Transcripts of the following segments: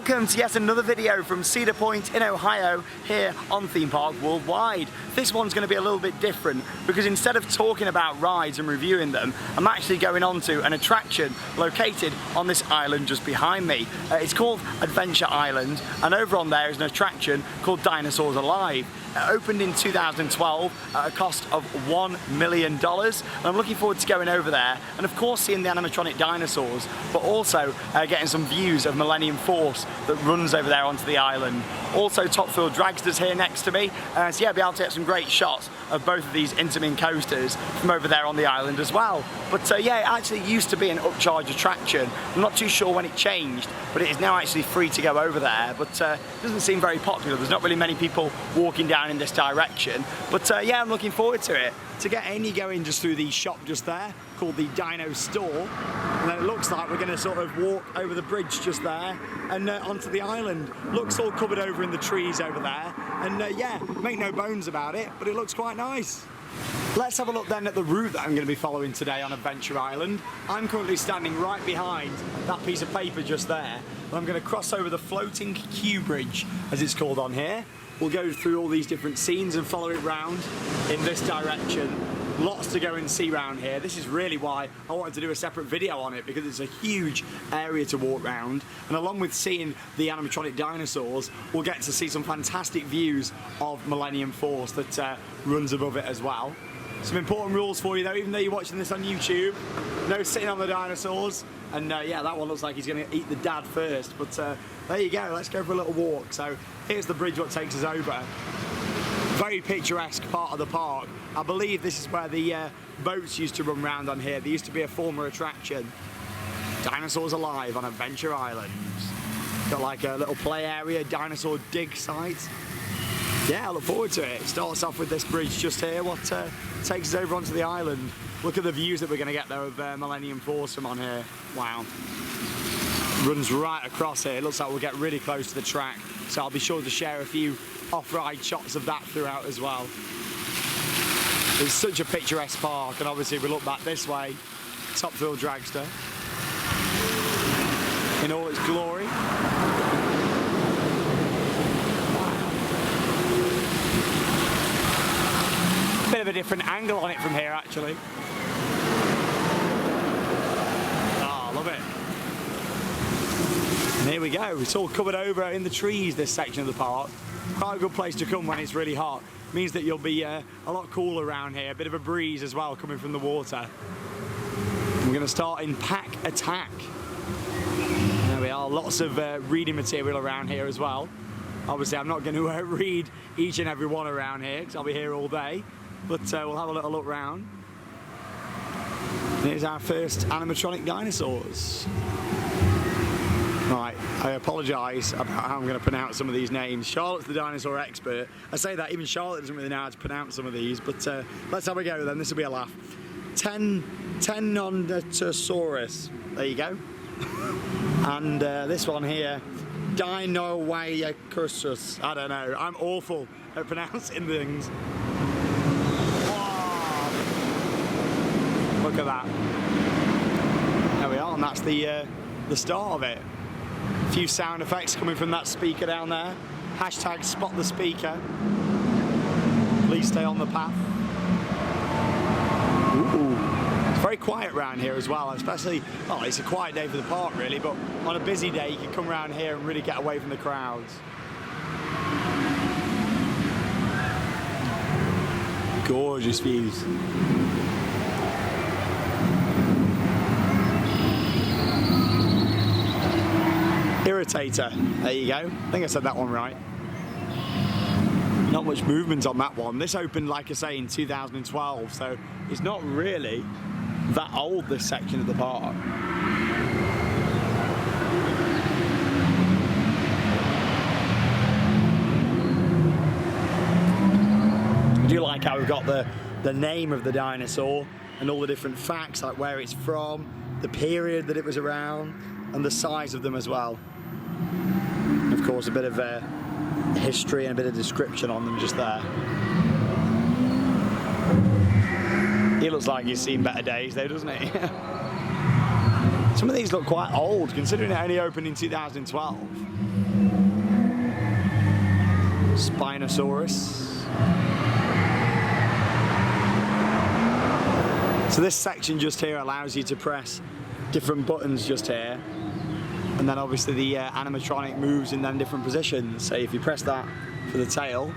Welcome to yet another video from Cedar Point in Ohio here on Theme Park Worldwide. This one's going to be a little bit different because instead of talking about rides and reviewing them, I'm actually going on to an attraction located on this island just behind me. It's called Adventure Island, and over on there is an attraction called Dinosaurs Alive. It opened in 2012 at a cost of $1 million, and I'm looking forward to going over there and of course seeing the animatronic dinosaurs, but also getting some views of Millennium Force that runs over there onto the island. Also Top Thrill Dragsters here next to me, so yeah, I'll be able to get some great shots of both of these Intamin coasters from over there on the island as well. But yeah, it actually used to be an upcharge attraction. I'm not too sure when it changed, but it is now actually free to go over there, but it doesn't seem very popular. There's not really many people walking down in this direction, but yeah, I'm looking forward to it. To get in, you go in just through the shop just there called the Dino Store, and then it looks like we're going to sort of walk over the bridge just there and onto the island. Looks all covered over in the trees over there, and yeah, make no bones about it, but it looks quite nice. Let's have a look then at the route that I'm going to be following today on Adventure Island. I'm currently standing right behind that piece of paper just there, and I'm going to cross over the floating Q bridge, as it's called on here. We'll go through all these different scenes and follow it round in this direction. Lots to go and see around here. This is really why I wanted to do a separate video on it, because it's a huge area to walk around, and along with seeing the animatronic dinosaurs, we'll get to see some fantastic views of Millennium Force that runs above it as well. Some important rules for you though, even though you're watching this on YouTube: no sitting on the dinosaurs, and yeah, that one looks like he's going to eat the dad first, but there you go, let's go for a little walk. So here's the bridge what takes us over. Very picturesque part of the park. I believe this is where the boats used to run round on here. There used to be a former attraction. Dinosaurs Alive on Adventure Island. Got like a little play area, dinosaur dig site. Yeah, I look forward to it. It starts off with this bridge just here, what takes us over onto the island. Look at the views that we're going to get there of Millennium Force from on here. Wow. Runs right across here. It looks like we'll get really close to the track, so I'll be sure to share a few off-ride shots of that throughout as well. It's such a picturesque park, and obviously if we look back this way, Top Thrill Dragster in all its glory. Bit of a different angle on it from here actually. Oh, love it. And here we go, it's all covered over in the trees, this section of the park. Quite a good place to come when it's really hot. Means that you'll be a lot cooler around here, a bit of a breeze as well coming from the water. We're going to start in Pack Attack. There we are, lots of reading material around here as well. Obviously I'm not going to read each and every one around here because I'll be here all day, but we'll have a little look round. Here's our first animatronic dinosaurs. Right, I apologise about how I'm going to pronounce some of these names. Charlotte's the dinosaur expert. I say that, even Charlotte doesn't really know how to pronounce some of these, but let's have a go then, this will be a laugh. Tyrannosaurus, there you go. And this one here, Dinosaurus, I don't know, I'm awful at pronouncing things. Whoa. Look at that. There we are, and that's the start of it. A few sound effects coming from that speaker down there. Hashtag spot the speaker. Please stay on the path. Ooh. It's very quiet around here as well, especially, well, it's a quiet day for the park really, but on a busy day you can come around here and really get away from the crowds. Gorgeous views. Irritator, there you go. I think I said that one right. Not much movement on that one. This opened, like I say, in 2012, so it's not really that old, this section of the park. I do like how we've got the name of the dinosaur and all the different facts, like where it's from, the period that it was around, and the size of them as well. And of course a bit of history and a bit of description on them just there. He looks like he's seen better days though, doesn't he? Some of these look quite old, considering it only opened in 2012. Spinosaurus. So this section just here allows you to press different buttons just here, and then obviously the animatronic moves in them different positions. So if you press that for the tail,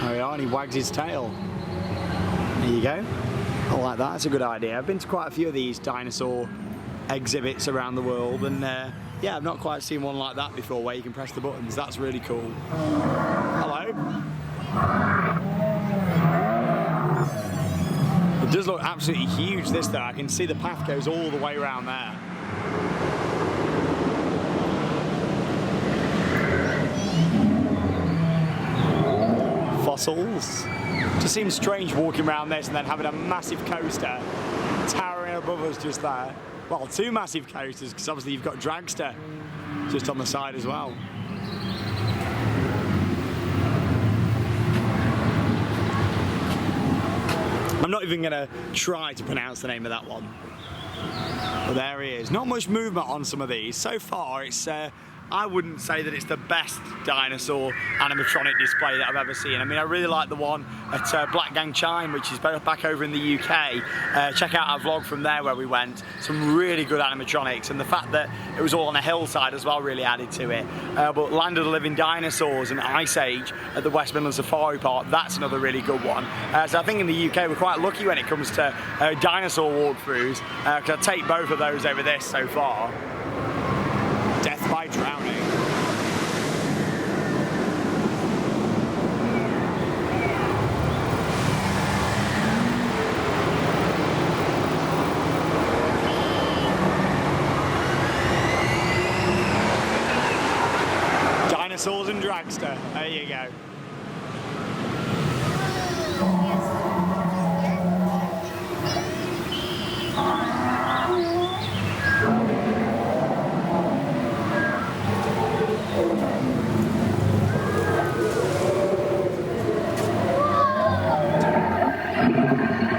there we are, and he wags his tail. There you go. I like that, that's a good idea. I've been to quite a few of these dinosaur exhibits around the world, and yeah, I've not quite seen one like that before where you can press the buttons. That's really cool. Hello. It does look absolutely huge, this though. I can see the path goes all the way around there. Fossils. Just seems strange walking around this and then having a massive coaster towering above us just there. Well, two massive coasters, because obviously you've got Dragster just on the side as well. I'm not even going to try to pronounce the name of that one. But there he is. Not much movement on some of these. So far, it's I wouldn't say that it's the best dinosaur animatronic display that I've ever seen. I mean, I really like the one at Black Gang Chime, which is back over in the UK. Check out our vlog from there where we went. Some really good animatronics, and the fact that it was all on a hillside as well really added to it. But Land of the Living Dinosaurs and Ice Age at the West Midlands Safari Park, that's another really good one. So I think in the UK we're quite lucky when it comes to dinosaur walkthroughs, because I take both of those over this so far. Death by drowning. Dinosaurs and Dragster. There you go.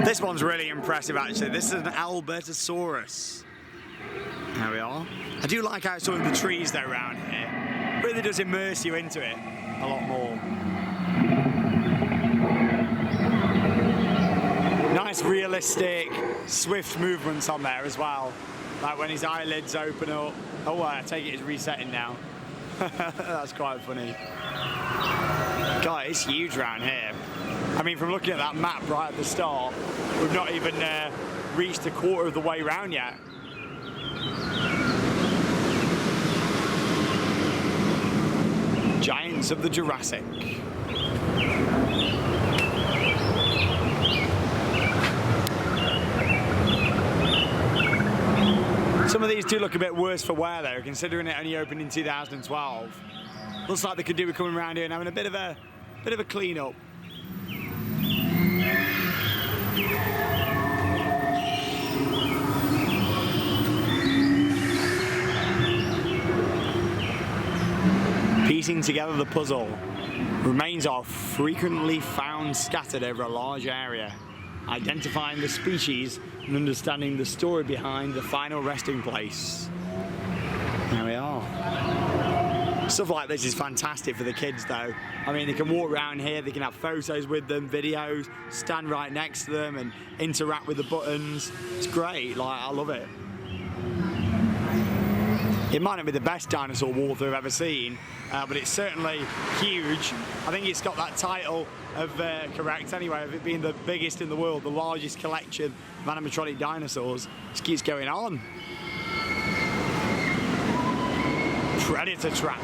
This one's really impressive actually. This is an Albertosaurus. There we are. I do like how some of the trees though around here really does immerse you into it a lot more. Nice realistic, swift movements on there as well. Like when his eyelids open up. Oh, I take it it's resetting now. That's quite funny. God, it's huge around here. I mean, from looking at that map right at the start, we've not even reached a quarter of the way around yet. Giants of the Jurassic. Some of these do look a bit worse for wear though, considering it only opened in 2012. Looks like they could do with coming around here and having a bit of a clean up. Piecing together the puzzle. Remains are frequently found scattered over a large area. Identifying the species and understanding the story behind the final resting place. There we are. Stuff like this is fantastic for the kids though. I mean, they can walk around here, they can have photos with them, videos, stand right next to them and interact with the buttons. It's great, like, I love it. It might not be the best dinosaur walkthrough I've ever seen, but it's certainly huge. I think it's got that title of, correct anyway, of it being the biggest in the world, the largest collection of animatronic dinosaurs. Just keeps going on. Predator trap.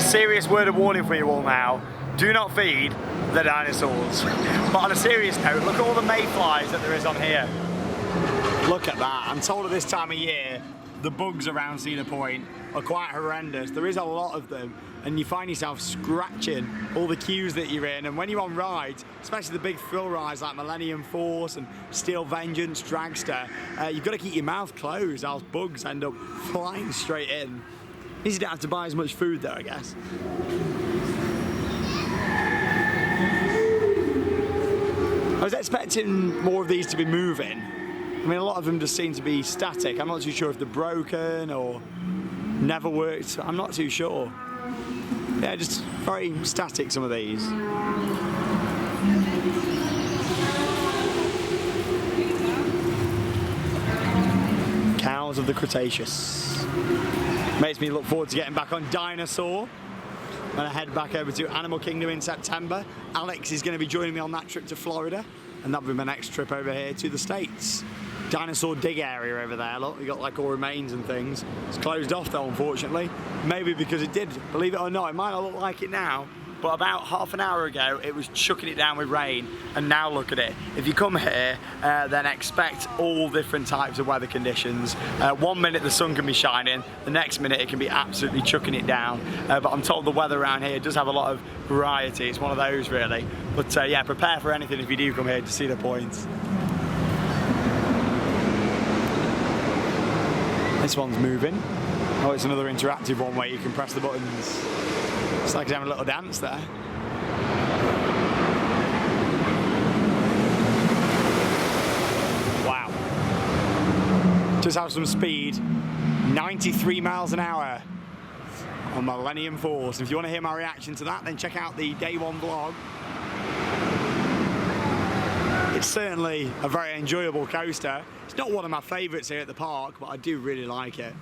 serious word of warning for you all now. Do not feed the dinosaurs. But on a serious note, look at all the mayflies that there is on here. Look at that. I'm told at this time of year, the bugs around Cedar Point are quite horrendous. There is a lot of them, and you find yourself scratching all the queues that you're in. And when you're on rides, especially the big thrill rides like Millennium Force and Steel Vengeance, Dragster, you've got to keep your mouth closed, else bugs end up flying straight in. Means you don't have to buy as much food though, I guess. I was expecting more of these to be moving. I mean, a lot of them just seem to be static. I'm not too sure if they're broken or never worked. I'm not too sure. Yeah, just very static, some of these. Cows of the Cretaceous. Makes me look forward to getting back on Dinosaur. I'm going to head back over to Animal Kingdom in September. Alex is going to be joining me on that trip to Florida, and that'll be my next trip over here to the States. Dinosaur dig area over there, look, we got like all remains and things. It's closed off though, unfortunately. Maybe because it did, believe it or not, it might not look like it now, but about half an hour ago it was chucking it down with rain, and now look at it. If you come here, then expect all different types of weather conditions. 1 minute the sun can be shining, the next minute it can be absolutely chucking it down. But I'm told the weather around here does have a lot of variety. It's one of those really. But yeah, prepare for anything if you do come here to Cedar Point. This one's moving. Oh, it's another interactive one where you can press the buttons. It's like having a little dance there. Wow. Just have some speed. 93 miles an hour on Millennium Force. If you want to hear my reaction to that, then check out the day one vlog. It's certainly a very enjoyable coaster. It's not one of my favourites here at the park, but I do really like it.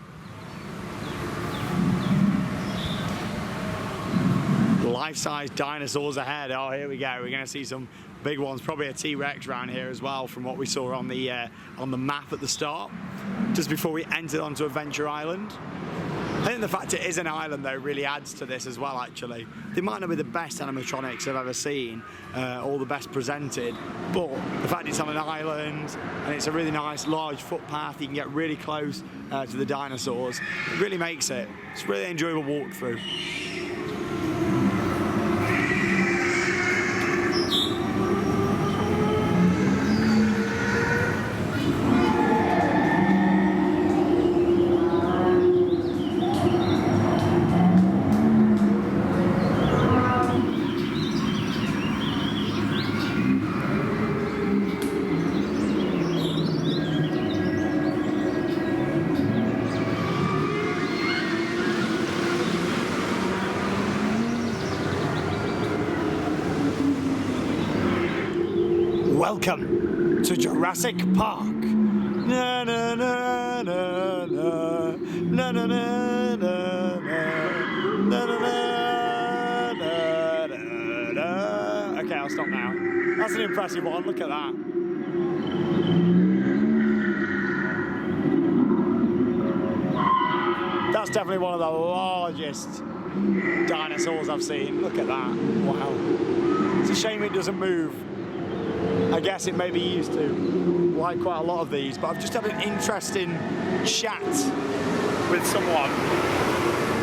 Life-size dinosaurs ahead. Oh, here we go. We're going to see some big ones. Probably a T-Rex around here as well, from what we saw on the map at the start, just before we entered onto Adventure Island. I think the fact it is an island though really adds to this as well, actually. They might not be the best animatronics I've ever seen, or the best presented, but the fact it's on an island and it's a really nice large footpath, you can get really close to the dinosaurs, it really makes it. It's a really enjoyable walkthrough. Welcome to Jurassic Park. Na na na na na na na na na na na na. Okay, I'll stop now. That's an impressive one. Look at that. That's definitely one of the largest dinosaurs I've seen. Look at that. Wow. It's a shame it doesn't move. I guess it may be used to, like quite a lot of these, but I've just had an interesting chat with someone.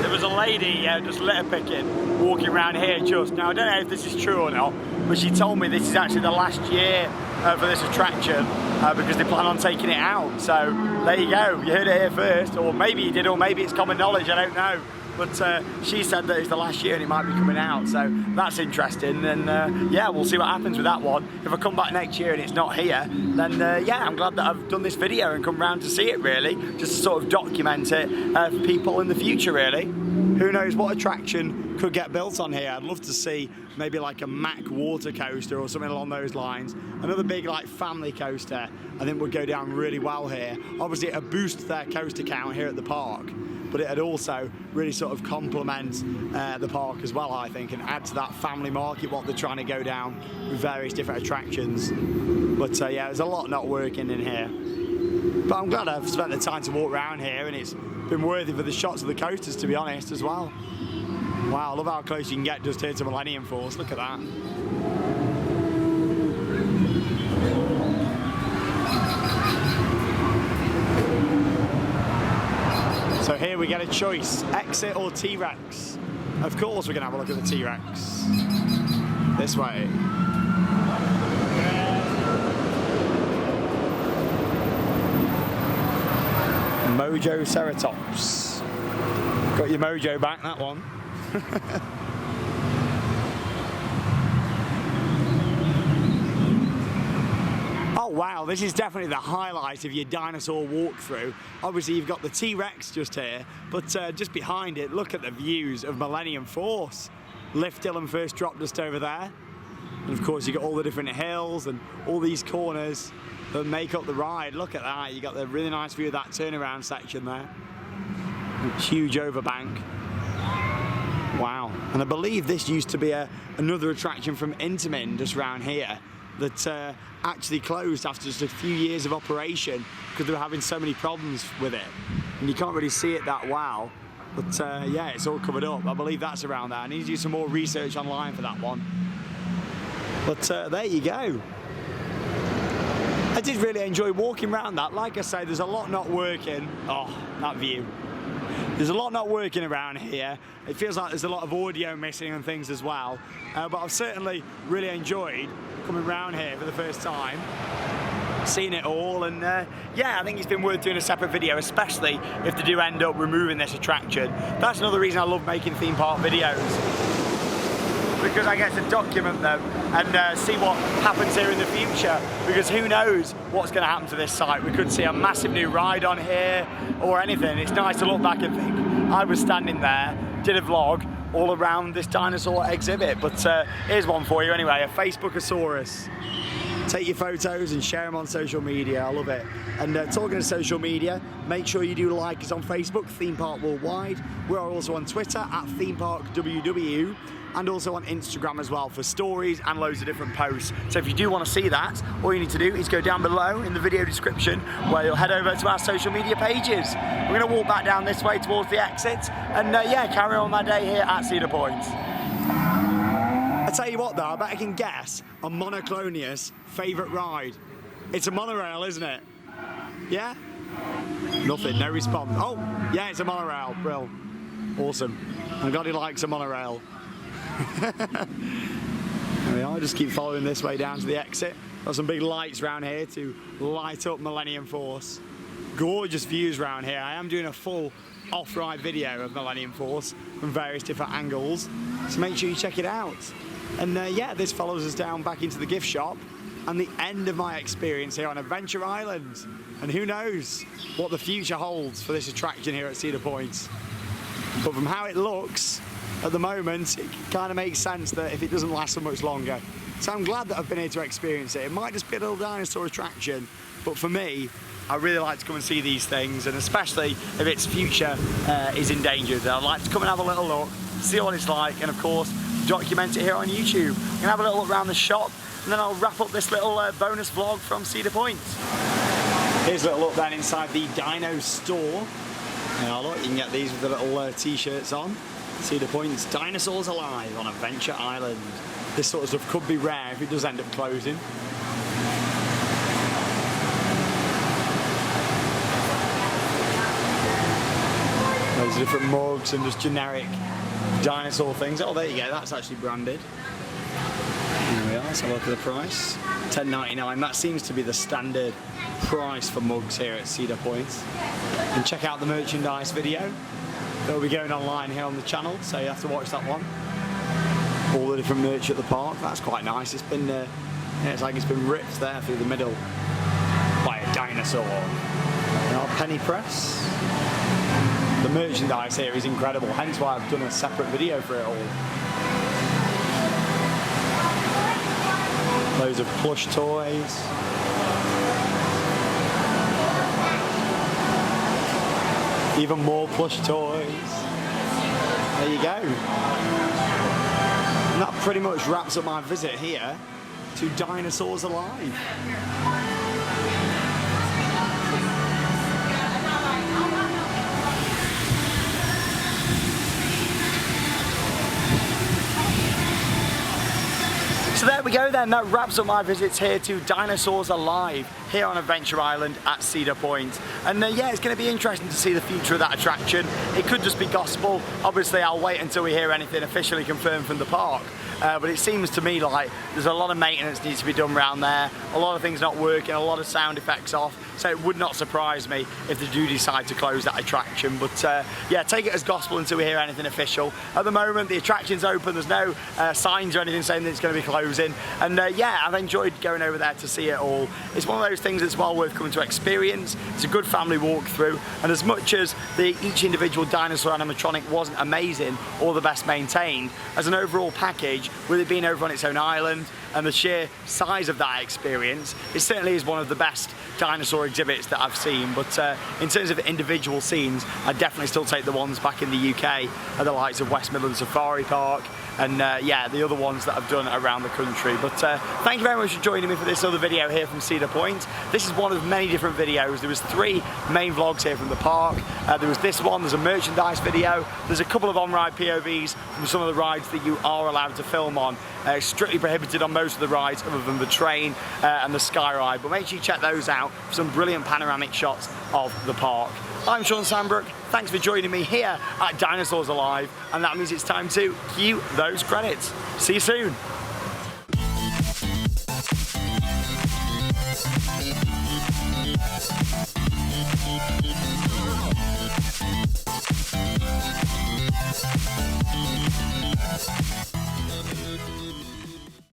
There was a lady just litter picking, walking around here just. Now, I don't know if this is true or not, but she told me this is actually the last year for this attraction because they plan on taking it out. So, there you go, you heard it here first, or maybe you did, or maybe it's common knowledge, I don't know. But she said that it's the last year and it might be coming out, so that's interesting. And yeah, we'll see what happens with that one. If I come back next year and it's not here, then yeah, I'm glad that I've done this video and come round to see it, really, just to sort of document it for people in the future, really. Who knows what attraction could get built on here? I'd love to see maybe like a Mack water coaster or something along those lines. Another big like family coaster I think would go down really well here. Obviously it'd boost their coaster count here at the park, but it'd also really sort of complement the park as well, I think, and add to that family market what they're trying to go down with various different attractions. But yeah, there's a lot not working in here. But I'm glad I've spent the time to walk around here, and it's been worthy for the shots of the coasters, to be honest, as well. Wow, I love how close you can get just here to Millennium Force. Look at that. So here we get a choice, exit or T-Rex. Of course we're going to have a look at the T-Rex. This way. Mojo Ceratops. Got your mojo back, that one. Oh wow, this is definitely the highlight of your dinosaur walkthrough. Obviously you've got the T-Rex just here, but just behind it, look at the views of Millennium Force. Lift hill and first drop just over there. And of course you've got all the different hills and all these corners that make up the ride. Look at that, you got the really nice view of that turnaround section there. Huge overbank. Wow, and I believe this used to be another attraction from Intamin just around here that actually closed after just a few years of operation because they were having so many problems with it. And you can't really see it that well, but yeah, it's all covered up. I believe that's around there. I need to do some more research online for that one. But there you go. I did really enjoy walking around that. Like I say, there's a lot not working. Oh, that view. There's a lot not working around here. It feels like there's a lot of audio missing and things as well. But I've certainly really enjoyed coming around here for the first time, seeing it all, and yeah, I think it's been worth doing a separate video, especially if they do end up removing this attraction. That's another reason I love making theme park videos, because I get to document them and see what happens here in the future, because who knows what's going to happen to this site. We could see a massive new ride on here or anything. It's nice to look back and think, I was standing there, did a vlog all around this dinosaur exhibit. But here's one for you anyway, a Facebookosaurus. Take your photos and share them on social media. I love it. And talking to social media, make sure you do like us on Facebook, Theme Park Worldwide. We're also on Twitter at Theme Park WW, and also on Instagram as well for stories and loads of different posts. So if you do want to see that, all you need to do is go down below in the video description where you'll head over to our social media pages. We're going to walk back down this way towards the exit and yeah, carry on my day here at Cedar Point. I tell you what though, I bet I can guess a Monoclonius favourite ride. It's a monorail, isn't it? Yeah? Nothing, no response. Oh, yeah, it's a monorail, brill. Awesome. I'm glad he likes a monorail. There we are, just keep following this way down to the exit. Got some big lights around here to light up Millennium Force. Gorgeous views around here. I am doing a full off-ride video of Millennium Force from various different angles, so make sure you check it out. And yeah, this follows us down back into the gift shop and the end of my experience here on Adventure Island. And who knows what the future holds for this attraction here at Cedar Point. But from how it looks at the moment, it kind of makes sense that if it doesn't last so much longer. So I'm glad that I've been here to experience it. It might just be a little dinosaur attraction, but for me, I really like to come and see these things, and especially if its future is endangered. I'd like to come and have a little look, see what it's like, and of course, document it here on YouTube. I'm gonna have a little look around the shop, and then I'll wrap up this little bonus vlog from Cedar Point. Here's a little look then inside the Dino store. Now look, you can get these with the little t-shirts on. Cedar Point's Dinosaurs Alive on Adventure Island. This sort of stuff could be rare if it does end up closing. Loads of different mugs and just generic dinosaur things. Oh, there you go, that's actually branded. There we are, let's have a look at the price. $10.99, that seems to be the standard price for mugs here at Cedar Point. And check out the merchandise video. They'll be going online here on the channel, so you have to watch that one. All the different merch at the park, that's quite nice. It's been, yeah, it's like it's been ripped there through the middle by a dinosaur. And our penny press. The merchandise here is incredible, hence why I've done a separate video for it all. Loads of plush toys. Even more plush toys. There you go. And that pretty much wraps up my visit here to Dinosaurs Alive. So there we go then, that wraps up my visits here to Dinosaurs Alive here on Adventure Island at Cedar Point. And yeah, it's going to be interesting to see the future of that attraction. It could just be gospel. Obviously I'll wait until we hear anything officially confirmed from the park. But it seems to me like there's a lot of maintenance needs to be done around there, a lot of things not working, a lot of sound effects off, so it would not surprise me if they do decide to close that attraction. But yeah, take it as gospel until we hear anything official. At the moment the attraction's open, there's no signs or anything saying that it's going to be closing, and yeah, I've enjoyed going over there to see it all. It's one of those things that's well worth coming to experience. It's a good family walkthrough, and as much as each individual dinosaur animatronic wasn't amazing or the best maintained, as an overall package, with it being over on its own island and the sheer size of that experience, it certainly is one of the best dinosaur exhibits that I've seen. But in terms of individual scenes, I'd definitely still take the ones back in the UK at the likes of West Midlands Safari Park and yeah, the other ones that I've done around the country. But thank you very much for joining me for this other video here from Cedar Point. This is one of many different videos. There was 3 main vlogs here from the park. There was this one, there's a merchandise video, there's a couple of on-ride POVs from some of the rides that you are allowed to film on. Strictly prohibited on most of the rides other than the train and the sky ride, but make sure you check those out for some brilliant panoramic shots of the park. I'm Sean Sandbrook, thanks for joining me here at Dinosaurs Alive, and that means it's time to cue those credits. See you soon.